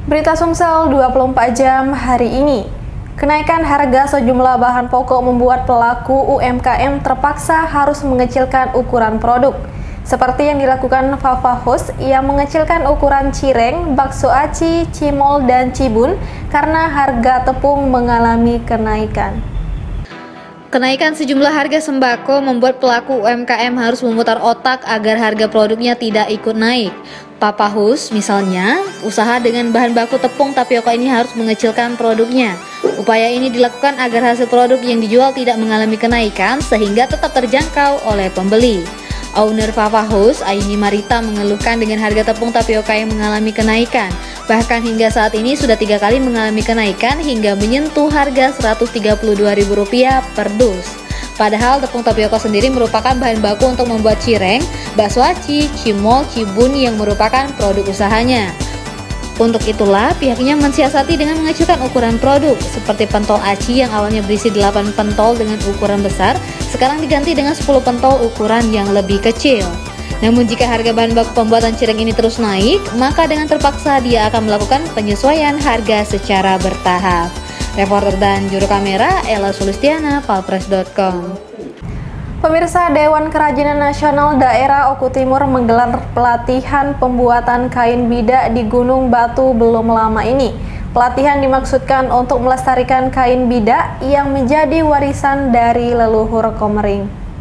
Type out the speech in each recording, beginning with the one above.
Berita Sumsel 24 jam hari ini. Kenaikan harga sejumlah bahan pokok membuat pelaku UMKM terpaksa harus mengecilkan ukuran produk. Seperti yang dilakukan Fafa House yang mengecilkan ukuran cireng, bakso aci, cimol, dan cibun karena harga tepung mengalami kenaikan. Kenaikan sejumlah harga sembako membuat pelaku UMKM harus memutar otak agar harga produknya tidak ikut naik. Papa Hus misalnya, usaha dengan bahan baku tepung tapioka ini harus mengecilkan produknya. Upaya ini dilakukan agar hasil produk yang dijual tidak mengalami kenaikan sehingga tetap terjangkau oleh pembeli. Owner Papa Hus, Aini Marita, mengeluhkan dengan harga tepung tapioka yang mengalami kenaikan. Bahkan hingga saat ini sudah 3 kali mengalami kenaikan hingga menyentuh harga Rp132.000 per dus. Padahal tepung tapioka sendiri merupakan bahan baku untuk membuat cireng, bakso aci, cimol, cibun yang merupakan produk usahanya. Untuk itulah pihaknya mensiasati dengan mengecilkan ukuran produk, seperti pentol aci yang awalnya berisi 8 pentol dengan ukuran besar, sekarang diganti dengan 10 pentol ukuran yang lebih kecil. Namun jika harga bahan baku pembuatan cireng ini terus naik, maka dengan terpaksa dia akan melakukan penyesuaian harga secara bertahap. Reporter dan juru kamera Ella Sulistiana, palpres.com. Pemirsa, Dewan Kerajinan Nasional Daerah Oku Timur menggelar pelatihan pembuatan kain bidak di Gunung Batu belum lama ini. Pelatihan dimaksudkan untuk melestarikan kain bidak yang menjadi warisan dari leluhur Komering.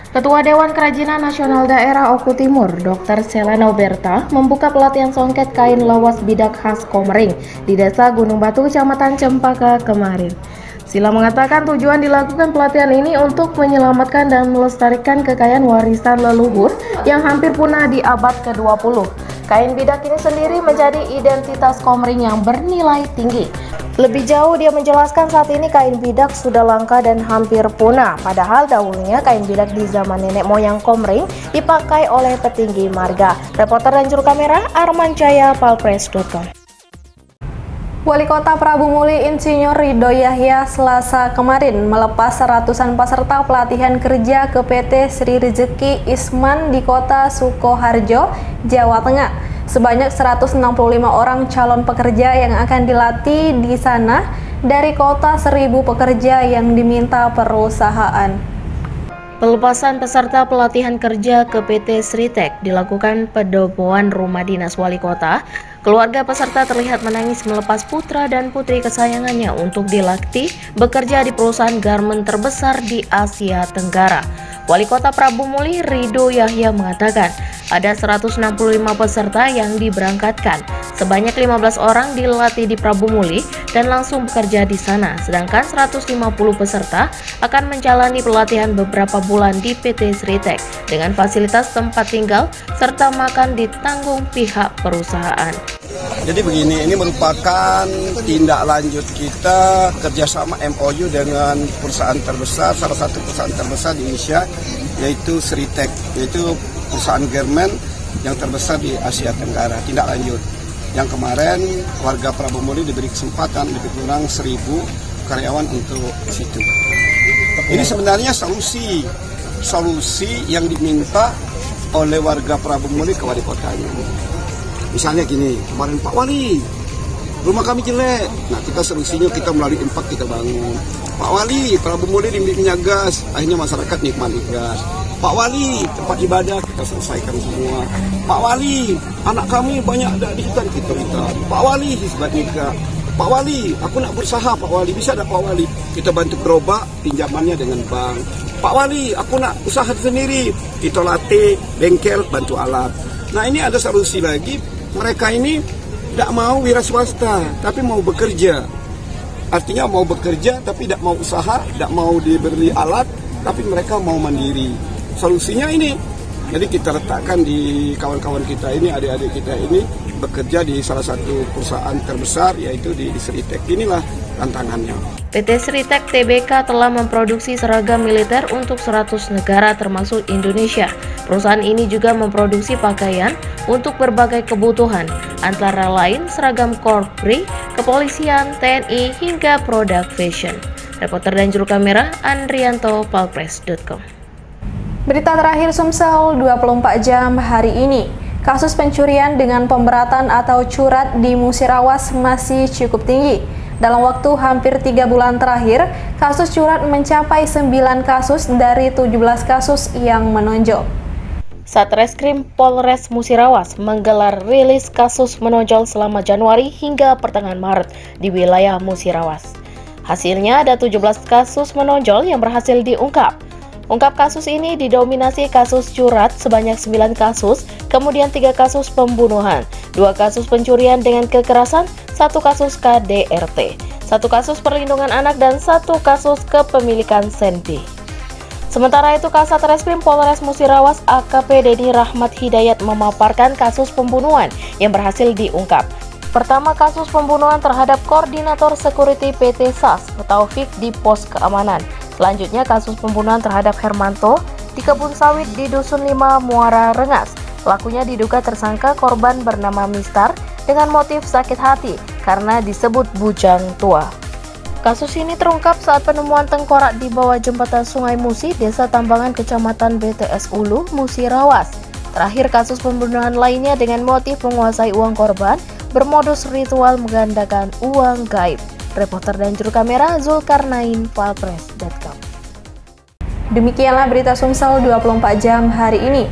Ketua Dewan Kerajinan Nasional Daerah Oku Timur, Dr. Selena Berta, membuka pelatihan songket kain lawas bidak khas Komering di Desa Gunung Batu, Kecamatan Cempaka kemarin. Sila mengatakan tujuan dilakukan pelatihan ini untuk menyelamatkan dan melestarikan kekayaan warisan leluhur yang hampir punah di abad ke-20. Kain bidak ini sendiri menjadi identitas Komering yang bernilai tinggi. Lebih jauh dia menjelaskan saat ini kain bidak sudah langka dan hampir punah. Padahal dahulunya kain bidak di zaman nenek moyang Komering dipakai oleh petinggi marga. Reporter dan juru kamera Arman Jaya, palpres.com. Wali Kota Prabu Muli Insinyur Ridho Yahya Selasa kemarin melepas ratusan peserta pelatihan kerja ke PT Sri Rezeki Isman di Kota Sukoharjo, Jawa Tengah. Sebanyak 165 orang calon pekerja yang akan dilatih di sana dari kota 1.000 pekerja yang diminta perusahaan. Pelepasan peserta pelatihan kerja ke PT Sritek dilakukan pendopoan rumah dinas wali kota. Keluarga peserta terlihat menangis melepas putra dan putri kesayangannya untuk dilatih bekerja di perusahaan garmen terbesar di Asia Tenggara. Wali Kota Prabu Muli Ridho Yahya mengatakan ada 165 peserta yang diberangkatkan. Sebanyak 15 orang dilatih di Prabu Muli dan langsung bekerja di sana, sedangkan 150 peserta akan menjalani pelatihan beberapa bulan di PT Sritek dengan fasilitas tempat tinggal serta makan ditanggung pihak perusahaan. Jadi begini, ini merupakan tindak lanjut kita kerjasama MOU dengan perusahaan terbesar, salah satu perusahaan terbesar di Indonesia, yaitu Sritek, yaitu perusahaan garmen yang terbesar di Asia Tenggara. Tindak lanjut yang kemarin warga Prabu Muli diberi kesempatan lebih kurang 1.000 karyawan untuk situ. Ini sebenarnya solusi yang diminta oleh warga Prabu Muli ke wali kotanya. Misalnya gini, kemarin Pak Wali, rumah kami jelek. Nah, kita solusinya kita melalui infak kita bangun. Pak Wali, Prabu Muli di minyak gas, akhirnya masyarakat nikmati gas. Pak Wali, tempat ibadah kita selesaikan semua. Pak Wali, anak kami banyak ada di hutan kita. Pak Wali, hisbat nikah. Pak Wali, aku nak berusaha Pak Wali, bisa tak Pak Wali? Kita bantu gerobak, pinjamannya dengan bank. Pak Wali, aku nak usaha sendiri, kita latih, bengkel, bantu alat. Nah, ini ada solusi lagi. Mereka ini tidak mau wira swasta, tapi mau bekerja. Artinya mau bekerja, tapi tidak mau usaha, tidak mau diberi alat, tapi mereka mau mandiri. Solusinya ini. Jadi kita letakkan di kawan-kawan kita ini, adik-adik kita ini, bekerja di salah satu perusahaan terbesar, yaitu di Sritek. Inilah tantangannya. PT Sritek Tbk telah memproduksi seragam militer untuk 100 negara termasuk Indonesia. Perusahaan ini juga memproduksi pakaian untuk berbagai kebutuhan, antara lain seragam Korpri, kepolisian, TNI, hingga produk fashion. Reporter dan juru kamera Andrianto, palpres.com. Berita terakhir Sumsel 24 jam hari ini. Kasus pencurian dengan pemberatan atau curat di Musirawas masih cukup tinggi. Dalam waktu hampir 3 bulan terakhir, kasus curat mencapai 9 kasus dari 17 kasus yang menonjol. Satreskrim Polres Musirawas menggelar rilis kasus menonjol selama Januari hingga pertengahan Maret di wilayah Musirawas. Hasilnya ada 17 kasus menonjol yang berhasil diungkap. Ungkap kasus ini didominasi kasus curat sebanyak 9 kasus, kemudian 3 kasus pembunuhan, 2 kasus pencurian dengan kekerasan, 1 kasus KDRT, 1 kasus perlindungan anak, dan 1 kasus kepemilikan senpi. Sementara itu, Kasat Reskrim Polres Musirawas AKP Denny Rahmat Hidayat memaparkan kasus pembunuhan yang berhasil diungkap. Pertama, kasus pembunuhan terhadap Koordinator Security PT SAS, Taufik di pos keamanan. Selanjutnya, kasus pembunuhan terhadap Hermanto di kebun sawit di Dusun 5 Muara Rengas. Pelakunya diduga tersangka korban bernama Mistar dengan motif sakit hati karena disebut bujang tua. Kasus ini terungkap saat penemuan tengkorak di bawah jembatan Sungai Musi, Desa Tambangan, Kecamatan BTS Ulu, Musirawas. Terakhir, kasus pembunuhan lainnya dengan motif menguasai uang korban bermodus ritual menggandakan uang gaib. Reporter dan juru kamera Zulkarnain, Palpres.com. Demikianlah berita Sumsel 24 jam hari ini.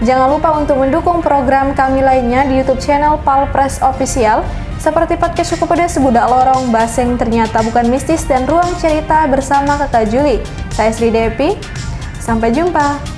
Jangan lupa untuk mendukung program kami lainnya di YouTube channel Palpres Official seperti podcast Suku Pedas, Budak Lorong, Baseng Ternyata Bukan Mistis, dan Ruang Cerita bersama Kakak Juli. Saya Sri Depi, sampai jumpa.